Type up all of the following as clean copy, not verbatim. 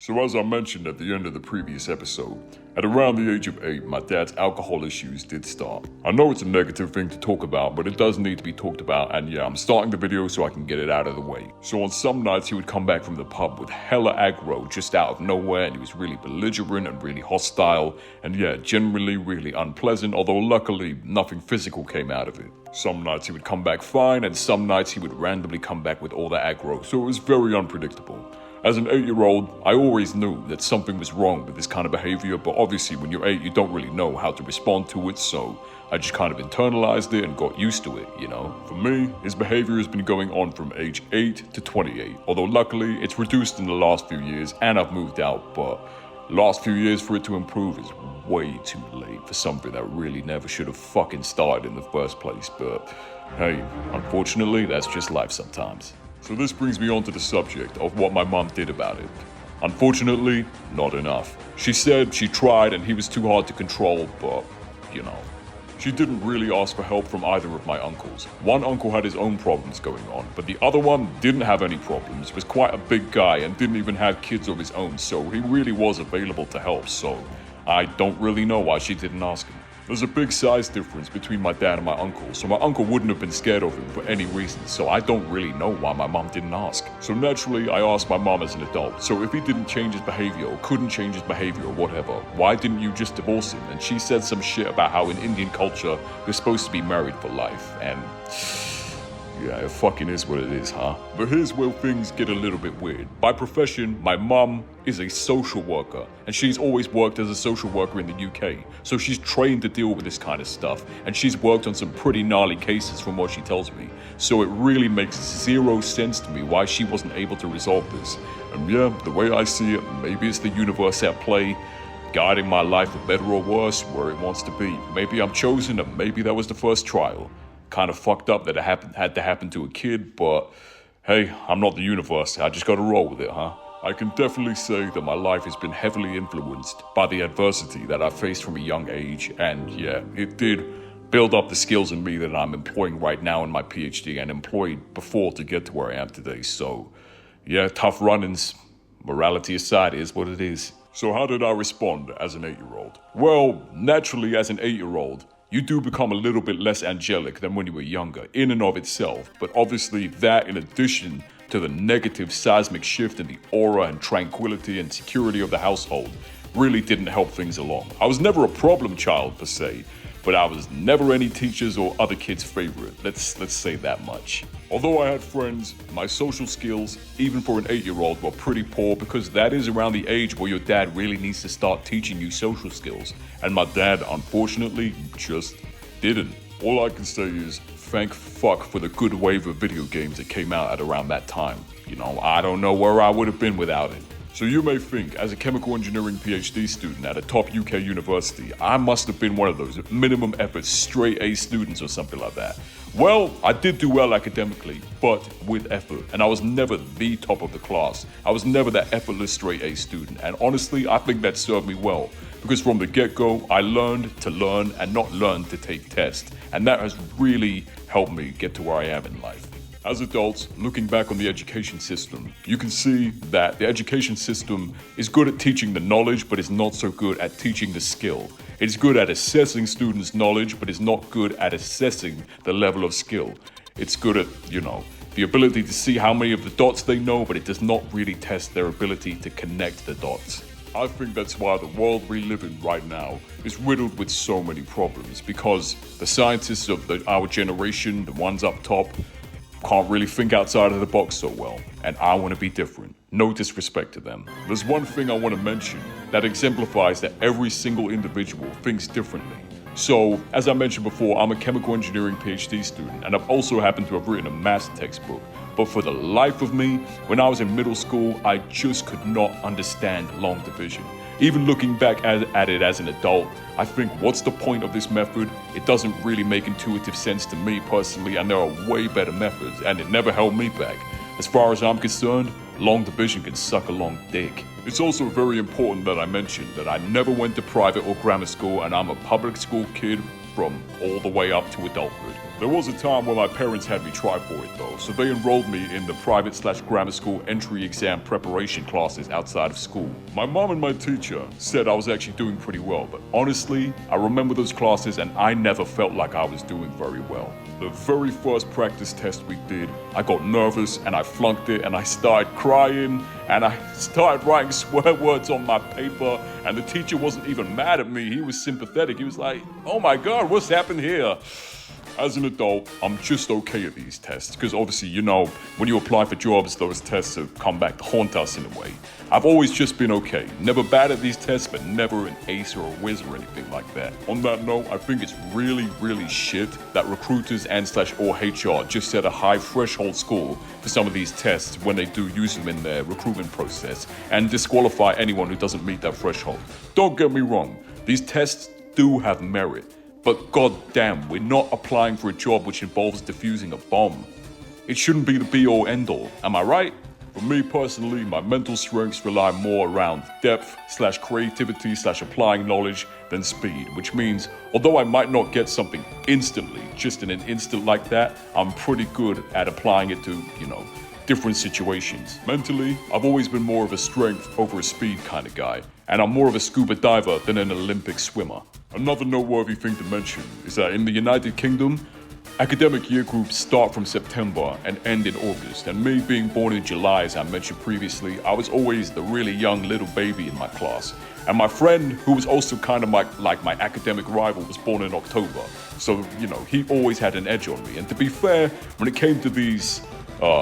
So as I mentioned at the end of the previous episode, at around the age of 8, my dad's alcohol issues did start. I know it's a negative thing to talk about, but it does need to be talked about, and yeah, I'm starting the video so I can get it out of the way. So on some nights he would come back from the pub with hella aggro just out of nowhere, and he was really belligerent and really hostile, and yeah, generally really unpleasant, although luckily nothing physical came out of it. Some nights he would come back fine, and some nights he would randomly come back with all that aggro, so it was very unpredictable. As an 8-year-old, I always knew that something was wrong with this kind of behavior, but obviously when you're 8, you don't really know how to respond to it, so I just kind of internalized it and got used to it, you know? For me, his behavior has been going on from age 8 to 28, although luckily it's reduced in the last few years and I've moved out, but last few years for it to improve is way too late for something that really never should have fucking started in the first place, but hey, unfortunately that's just life sometimes. So this brings me on to the subject of what my mom did about it. Unfortunately, not enough. She said she tried and he was too hard to control, but, you know. She didn't really ask for help from either of my uncles. One uncle had his own problems going on, but the other one didn't have any problems, was quite a big guy and didn't even have kids of his own, so he really was available to help, so I don't really know why she didn't ask him. There's a big size difference between my dad and my uncle, so my uncle wouldn't have been scared of him for any reason, so I don't really know why my mom didn't ask. So naturally, I asked my mom as an adult, so if he didn't change his behavior or couldn't change his behavior or whatever, why didn't you just divorce him? And she said some shit about how in Indian culture, you're supposed to be married for life, and yeah, it fucking is what it is, huh? But here's where things get a little bit weird. By profession, my mom is a social worker, and she's always worked as a social worker in the UK. So she's trained to deal with this kind of stuff, and she's worked on some pretty gnarly cases from what she tells me. So it really makes zero sense to me why she wasn't able to resolve this. And yeah, the way I see it, maybe it's the universe at play, guiding my life for better or worse where it wants to be. Maybe I'm chosen, and maybe that was the first trial. Kind of fucked up that it had to happen to a kid, but hey, I'm not the universe. I just gotta roll with it, huh? I can definitely say that my life has been heavily influenced by the adversity that I faced from a young age, and yeah, it did build up the skills in me that I'm employing right now in my PhD and employed before to get to where I am today. So yeah, tough run-ins, morality aside, is what it is. So how did I respond as an 8-year-old? Well, naturally as an 8-year-old, you do become a little bit less angelic than when you were younger, in and of itself, but obviously that in addition to the negative seismic shift in the aura and tranquility and security of the household really didn't help things along. I was never a problem child per se, but I was never any teacher's or other kid's favorite, let's say that much. Although I had friends, my social skills, even for an 8-year-old, were pretty poor because that is around the age where your dad really needs to start teaching you social skills. And my dad, unfortunately, just didn't. All I can say is, thank fuck for the good wave of video games that came out at around that time. You know, I don't know where I would have been without it. So you may think, as a chemical engineering PhD student at a top UK university, I must have been one of those minimum effort straight A students or something like that. Well, I did do well academically, but with effort, and I was never the top of the class. I was never that effortless straight A student, and honestly, I think that served me well, because from the get-go, I learned to learn and not learn to take tests, and that has really helped me get to where I am in life. As adults, looking back on the education system, you can see that the education system is good at teaching the knowledge, but is not so good at teaching the skill. It's good at assessing students' knowledge, but is not good at assessing the level of skill. It's good at, the ability to see how many of the dots they know, but it does not really test their ability to connect the dots. I think that's why the world we live in right now is riddled with so many problems, because the scientists of our generation, the ones up top, can't really think outside of the box so well, and I want to be different. No disrespect to them. There's one thing I want to mention that exemplifies that every single individual thinks differently. So, as I mentioned before, I'm a chemical engineering PhD student, and I've also happened to have written a math textbook. But for the life of me, when I was in middle school, I just could not understand long division. Even looking back at it as an adult, I think, what's the point of this method? It doesn't really make intuitive sense to me personally, and there are way better methods, and it never held me back. As far as I'm concerned, long division can suck a long dick. It's also very important that I mention that I never went to private or grammar school, and I'm a public school kid from all the way up to adulthood. There was a time when my parents had me try for it though, so they enrolled me in the private/grammar school entry exam preparation classes outside of school. My mom and my teacher said I was actually doing pretty well, but honestly, I remember those classes and I never felt like I was doing very well. The very first practice test we did, I got nervous and I flunked it and I started crying and I started writing swear words on my paper, and the teacher wasn't even mad at me, he was sympathetic. He was like, "Oh my God, what's happened here?" As an adult, I'm just okay at these tests, because obviously, you know, when you apply for jobs, those tests have come back to haunt us in a way. I've always just been okay. Never bad at these tests, but never an ace or a whiz or anything like that. On that note, I think it's really shit that recruiters and/or HR just set a high threshold score for some of these tests when they do use them in their recruitment process and disqualify anyone who doesn't meet that threshold. Don't get me wrong, these tests do have merit. But goddamn, we're not applying for a job which involves defusing a bomb. It shouldn't be the be-all end-all, am I right? For me personally, my mental strengths rely more around depth/creativity/applying knowledge than speed, which means although I might not get something instantly, just in an instant like that, I'm pretty good at applying it to, different situations. Mentally, I've always been more of a strength over a speed kind of guy, and I'm more of a scuba diver than an Olympic swimmer. Another noteworthy thing to mention is that in the United Kingdom, academic year groups start from September and end in August, and me being born in July, as I mentioned previously, I was always the really young little baby in my class. And my friend, who was also kind of like my academic rival, was born in October. So, he always had an edge on me. And to be fair, when it came to these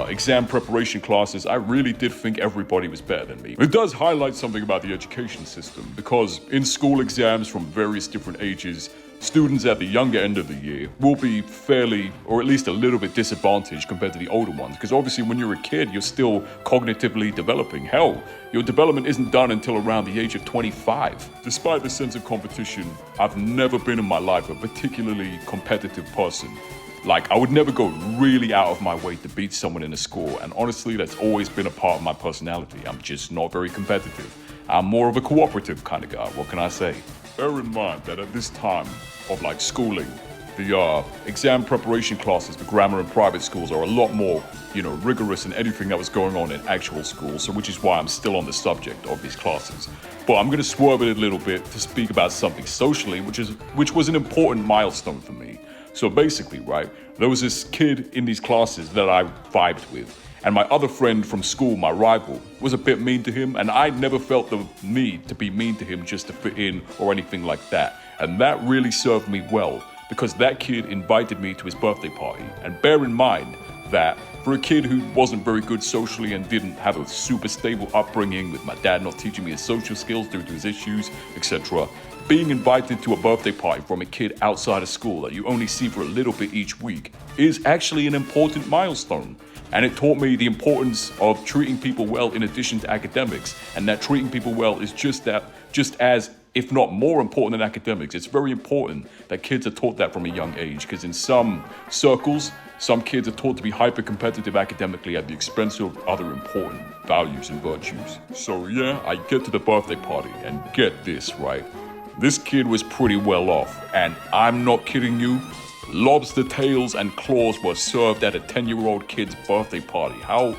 exam preparation classes, I really did think everybody was better than me. It does highlight something about the education system, because in school exams from various different ages, students at the younger end of the year will be fairly, or at least a little bit disadvantaged compared to the older ones, because obviously when you're a kid, you're still cognitively developing. Hell, your development isn't done until around the age of 25. Despite the sense of competition, I've never been in my life a particularly competitive person. Like, I would never go really out of my way to beat someone in a score, and honestly, that's always been a part of my personality. I'm just not very competitive. I'm more of a cooperative kind of guy, what can I say? Bear in mind that at this time of schooling, the exam preparation classes, the grammar and private schools are a lot more, rigorous than anything that was going on in actual school, so which is why I'm still on the subject of these classes. But I'm gonna swerve it a little bit to speak about something socially, which was an important milestone for me. So basically, right, there was this kid in these classes that I vibed with, and my other friend from school, my rival, was a bit mean to him, and I never felt the need to be mean to him just to fit in or anything like that. And that really served me well, because that kid invited me to his birthday party. And bear in mind that for a kid who wasn't very good socially and didn't have a super stable upbringing, with my dad not teaching me his social skills due to his issues, etc., being invited to a birthday party from a kid outside of school that you only see for a little bit each week is actually an important milestone. And it taught me the importance of treating people well in addition to academics, and that treating people well is just as, if not more important than academics. It's very important that kids are taught that from a young age, because in some circles, some kids are taught to be hyper-competitive academically at the expense of other important values and virtues. So yeah, I get to the birthday party, and get this, right? This kid was pretty well off, and I'm not kidding you, lobster tails and claws were served at a 10-year-old kid's birthday party. How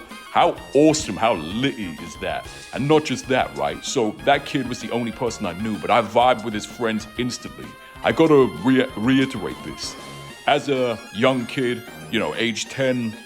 awesome, how litty is that? And not just that, right? So that kid was the only person I knew, but I vibed with his friends instantly. I gotta reiterate this. As a young kid, age 10,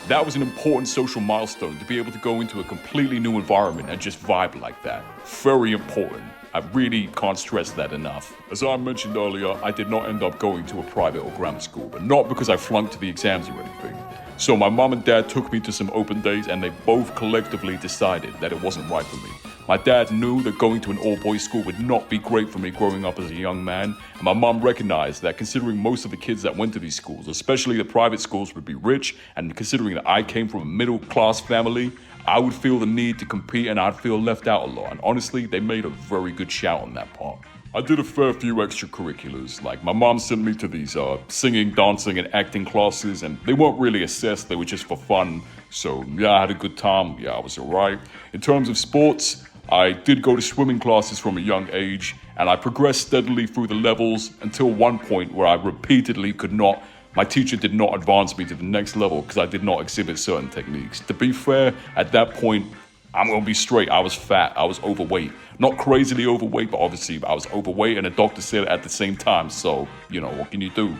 that was an important social milestone, to be able to go into a completely new environment and just vibe like that. Very important. I really can't stress that enough. As I mentioned earlier, I did not end up going to a private or grammar school, but not because I flunked to the exams or anything. So my mom and dad took me to some open days, and they both collectively decided that it wasn't right for me. My dad knew that going to an all-boys school would not be great for me growing up as a young man, and my mom recognized that considering most of the kids that went to these schools, especially the private schools, would be rich, and considering that I came from a middle-class family, I would feel the need to compete and I'd feel left out a lot. And honestly, they made a very good shout on that part. I did a fair few extracurriculars. Like, my mom sent me to these singing, dancing, and acting classes, and they weren't really assessed, they were just for fun. So yeah, I had a good time. Yeah, I was alright. In terms of sports, I did go to swimming classes from a young age, and I progressed steadily through the levels until one point where I repeatedly could not my teacher did not advance me to the next level because I did not exhibit certain techniques. To be fair, at that point, I'm gonna be straight, I was fat, I was overweight. Not crazily overweight, but obviously I was overweight, and the doctor said it at the same time, so, what can you do?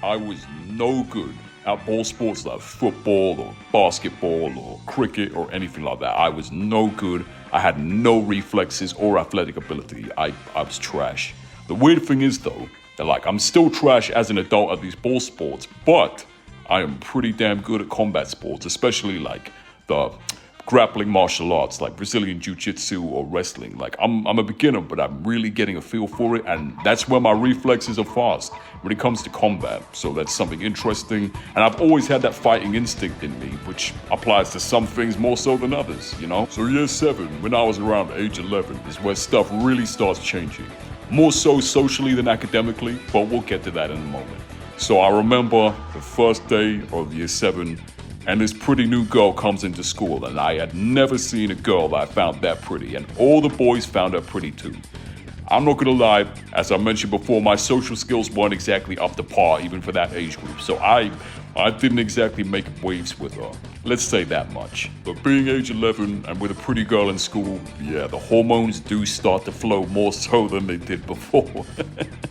I was no good at ball sports like football or basketball or cricket or anything like that. I was no good. I had no reflexes or athletic ability. I was trash. The weird thing is though, that I'm still trash as an adult at these ball sports, but I am pretty damn good at combat sports, especially like the grappling martial arts like Brazilian Jiu-Jitsu or wrestling. I'm a beginner, but I'm really getting a feel for it, and that's where my reflexes are fast when it comes to combat. So that's something interesting, and I've always had that fighting instinct in me, which applies to some things more so than others, So year 7, when I was around age 11, is where stuff really starts changing. More so socially than academically, but we'll get to that in a moment. So I remember the first day of year 7, and this pretty new girl comes into school, and I had never seen a girl that I found that pretty, and all the boys found her pretty too. I'm not gonna lie, as I mentioned before, my social skills weren't exactly up to par even for that age group, so I didn't exactly make waves with her. Let's say that much. But being age 11 and with a pretty girl in school, yeah, the hormones do start to flow more so than they did before.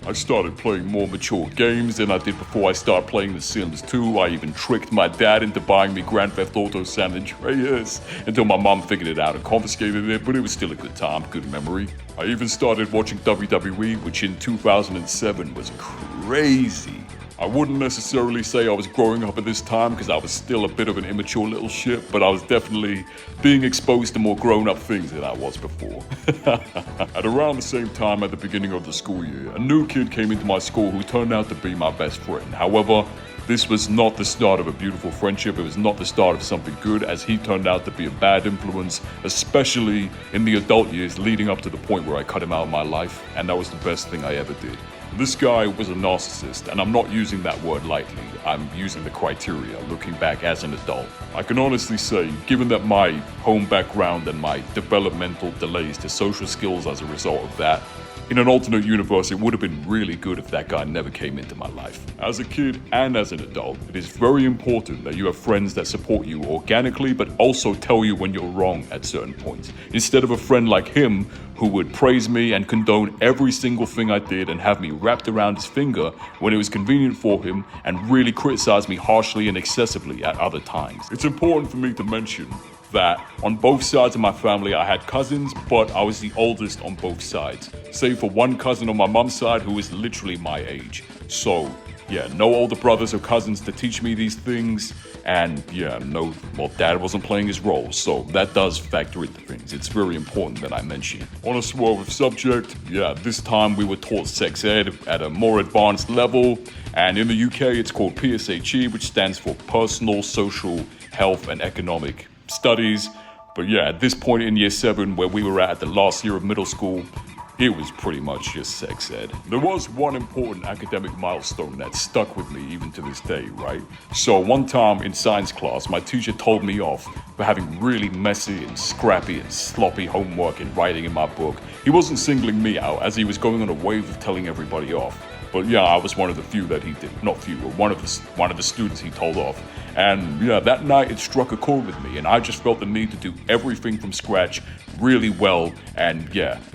I started playing more mature games than I did before I started playing The Sims 2. I even tricked my dad into buying me Grand Theft Auto San Andreas until my mom figured it out and confiscated it, but it was still a good time, good memory. I even started watching WWE, which in 2007 was crazy. I wouldn't necessarily say I was growing up at this time because I was still a bit of an immature little shit, but I was definitely being exposed to more grown-up things than I was before. At around the same time at the beginning of the school year, a new kid came into my school who turned out to be my best friend. However, this was not the start of a beautiful friendship. It was not the start of something good, as he turned out to be a bad influence, especially in the adult years leading up to the point where I cut him out of my life, and that was the best thing I ever did. This guy was a narcissist, and I'm not using that word lightly. I'm using the criteria, looking back as an adult. I can honestly say, given that my home background and my developmental delays to social skills as a result of that, in an alternate universe, it would have been really good if that guy never came into my life. As a kid and as an adult, it is very important that you have friends that support you organically, but also tell you when you're wrong at certain points. Instead of a friend like him who would praise me and condone every single thing I did and have me wrapped around his finger when it was convenient for him, and really criticize me harshly and excessively at other times. It's important for me to mention that on both sides of my family I had cousins, but I was the oldest on both sides, save for one cousin on my mom's side who was literally my age. So yeah, no older brothers or cousins to teach me these things, and dad wasn't playing his role, so that does factor into things. It's very important that I mention it. On a swerve of subject, this time we were taught sex ed at a more advanced level, and in the UK it's called PSHE, which stands for Personal, Social, Health and Economic Studies. But at this point in year 7, where we were at the last year of middle school, it was pretty much just sex ed. There was one important academic milestone that stuck with me even to this day, right? So one time in science class, my teacher told me off for having really messy and scrappy and sloppy homework and writing in my book. He wasn't singling me out, as he was going on a wave of telling everybody off. But I was one of the few that he did. Not few, but one of the students he told off. And that night it struck a chord with me, and I just felt the need to do everything from scratch really well. And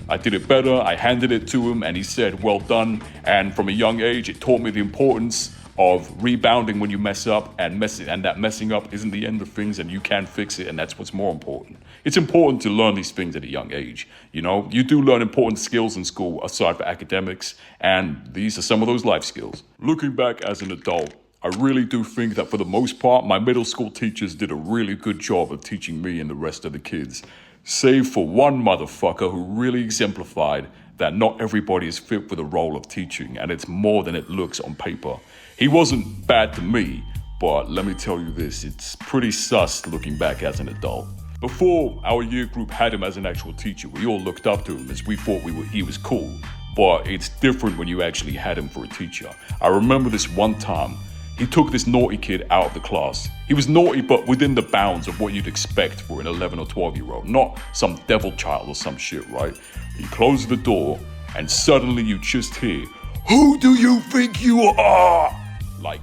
I did it better. I handed it to him and he said, well done. And from a young age, it taught me the importance of rebounding when you mess up, and that messing up isn't the end of things, and you can fix it, and that's what's more important. It's important to learn these things at a young age. You do learn important skills in school aside for academics, and these are some of those life skills. Looking back as an adult, I really do think that for the most part, my middle school teachers did a really good job of teaching me and the rest of the kids, save for one motherfucker who really exemplified that not everybody is fit for the role of teaching, and it's more than it looks on paper. He wasn't bad to me, but let me tell you this, it's pretty sus looking back as an adult. Before our year group had him as an actual teacher, we all looked up to him as we thought he was cool, but it's different when you actually had him for a teacher. I remember this one time, he took this naughty kid out of the class. He was naughty, but within the bounds of what you'd expect for an 11 or 12-year-old, not some devil child or some shit, right? He closed the door, and suddenly you just hear, "Who do you think you are?" Like,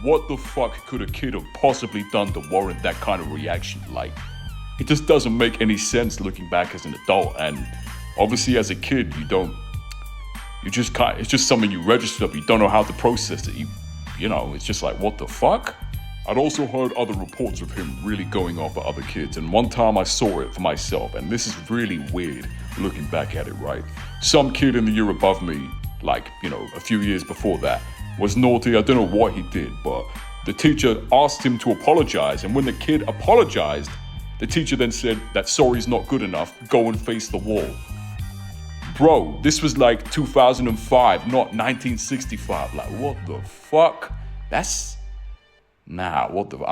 what the fuck could a kid have possibly done to warrant that kind of reaction? Like, it just doesn't make any sense looking back as an adult. And obviously as a kid, it's just something you registered up. You don't know how to process it. You know, it's just like, what the fuck? I'd also heard other reports of him really going off at other kids, and one time I saw it for myself, and this is really weird looking back at it, right? Some kid in the year above me, like, you know, a few years before that, was naughty. I don't know what he did, but the teacher asked him to apologize, and when the kid apologized, the teacher then said that sorry's not good enough, go and face the wall. Bro, this was like 2005, not 1965. Like, what the fuck? I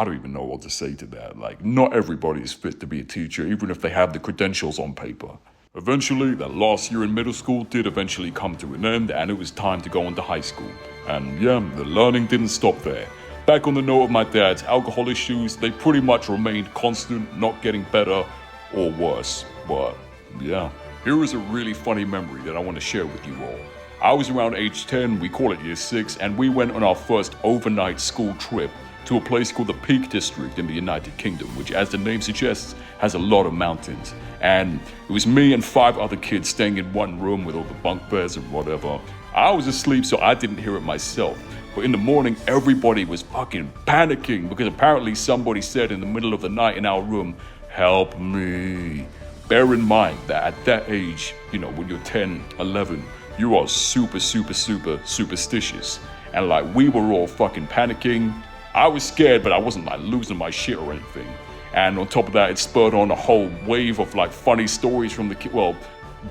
don't even know what to say to that. Like, not everybody is fit to be a teacher, even if they have the credentials on paper. Eventually, that last year in middle school did eventually come to an end, and it was time to go into high school. And yeah, the learning didn't stop there. Back on the note of my dad's alcohol issues, they pretty much remained constant, not getting better or worse. But yeah, here is a really funny memory that I want to share with you all. I was around age 10, we call it year 6, and we went on our first overnight school trip to a place called the Peak District in the United Kingdom, which, as the name suggests, has a lot of mountains. And it was me and 5 other kids staying in one room with all the bunk beds and whatever. I was asleep, so I didn't hear it myself. But in the morning, everybody was fucking panicking because apparently somebody said in the middle of the night in our room, "Help me." Bear in mind that at that age, you know, when you're 10, 11, you are super superstitious. And like, we were all fucking panicking. I was scared, but I wasn't like losing my shit or anything. And on top of that, it spurred on a whole wave of like funny stories from the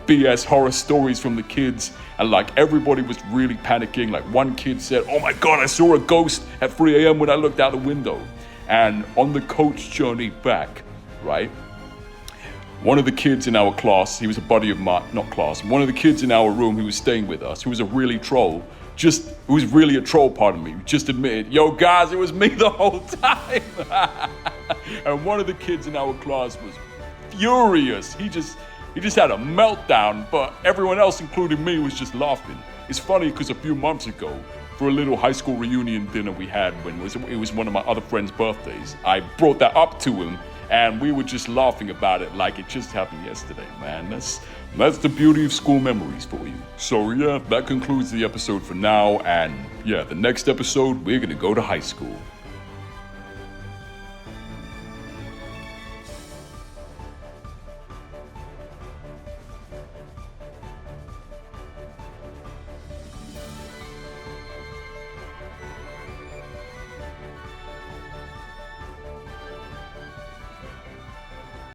BS horror stories from the kids. And like, everybody was really panicking. Like, one kid said, "Oh my God, I saw a ghost at 3 a.m. when I looked out the window." And on the coach journey back, right, one of the kids in our class, he was a buddy of mine, not class, one of the kids in our room who was staying with us, who was really a troll, pardon me, just admitted, "Yo guys, it was me the whole time." And one of the kids in our class was furious. He just had a meltdown, but everyone else, including me, was just laughing. It's funny because a few months ago, for a little high school reunion dinner we had when it was one of my other friends' birthdays, I brought that up to him, and we were just laughing about it like it just happened yesterday, man. That's the beauty of school memories for you. So yeah, that concludes the episode for now, and yeah, the next episode, we're gonna go to high school.